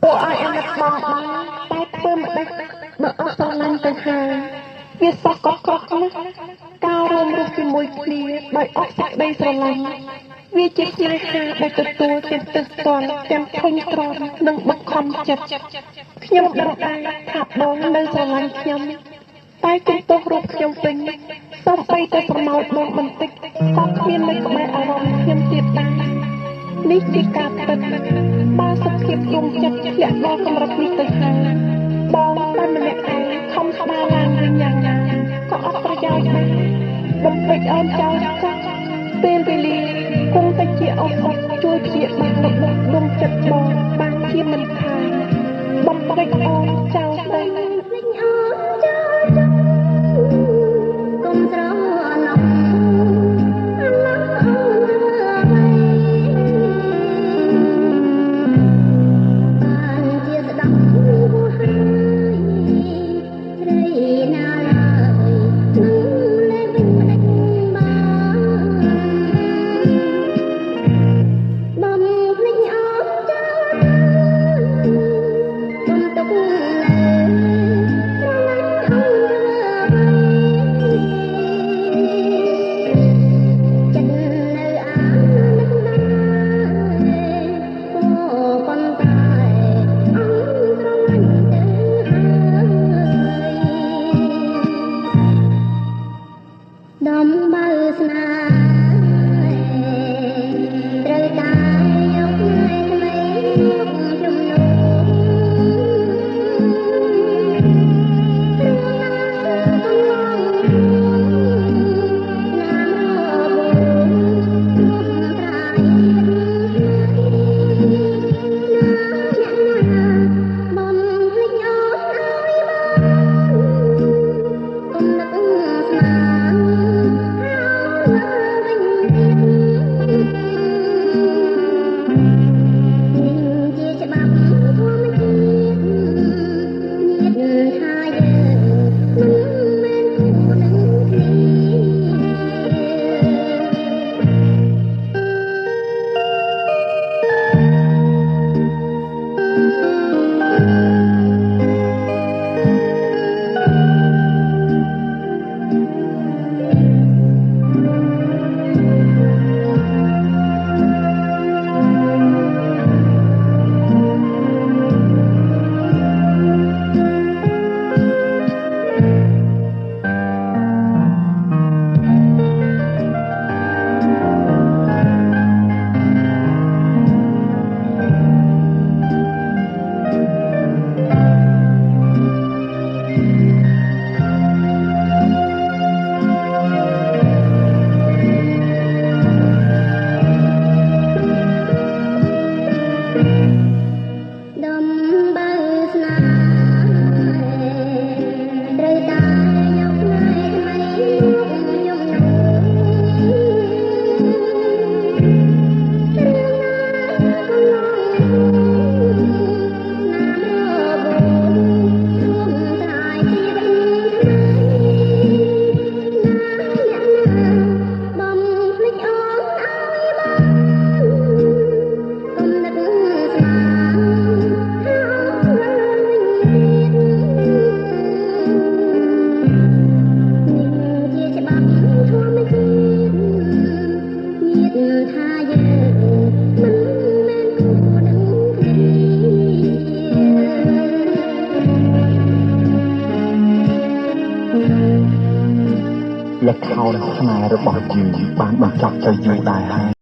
ពួកឲ្យអាណិតបងតែធ្វើមិនដេះបើអត់ស្រឡាញ់ទៅហើយវាសោះក៏ក្រក់ណាស់ការរួមរស់ជាមួយគ្នាដោយអត់សេចក្តីស្រឡាញ់វាជាស្នេហាដែលទទួលទាំងទឹកស្គាល់ទាំងធុញទ្រាន់និងបង្ខំចិត្តខ្ញុំដឹងដែរថាបងនៅស្រឡាញ់ខ្ញុំតែគំទោសរូបខ្ញុំពេញសូម្បីតែស្រមោចបងបន្តិចក៏គ្មាននៅក្បែរអារម្មណ៍ខ្ញុំទៀតដែរនេះជាការពិតបើសុខភាពយំចិត្តធ្លាក់ដល់កម្រិតនេះទៅហើយបងតែម្នាក់ឯងខំស្ដារឡើងវិញយ៉ាងណាក៏អត់ប្រយោជន៍ដែរបំពេចអូនចោលចាស់ពេលវេលាគង់តែជាឱសថជួយព្យាបាលរបស់ដុំចិត្តបងបានជាមិនខានបំពេចអូនចោលទៅវិញអូនចោលគុំស្រណោះអាឡោះអូនធ្វើអ្វីបានជាស្ដាប់ហួហើយត្រីណាឡើយនឹងលេងវិញមិនបានបំភ្លេចអូនចោលគុំទុកនៅស្រឡាញ់អូនធ្វើអ្វីចិត្តនៅអាណិតណាស់ប៉ុន្តែអូនស្រឡាញ់ទៅហើយដំបៅស្នេហ៍ត្រូវតែយកថ្ងៃថ្មីមកជំនួសព្រោះណាកំឡុងណាមរបួសរួមត្រាយណាអ្នកណាបំភ្លេចអូនឲ្យបានគុំនឹកស្មាននេះជាច្បាប់ធម្មជាតិញាតថាយើងមិនមែនគូនឹងគ្នាដំបៅស្នេហ៍ត្រូវតែយកថ្ងៃថ្មីមកជំនួសរឿងណាកំឡុងណាមរបួសរួមត្រាយជីវិតថ្មីណាអ្នកណាបំភ្លេចអូនឲ្យបានគុំនឹកស្មានជាច្បាប់ធម្មជាតិញាតថាយើងមិនមែនគូនឹងគ្នា ល្ខោនស្នេហ៍របស់យើងបានបញ្ចប់ទៅយូរដែរហើយ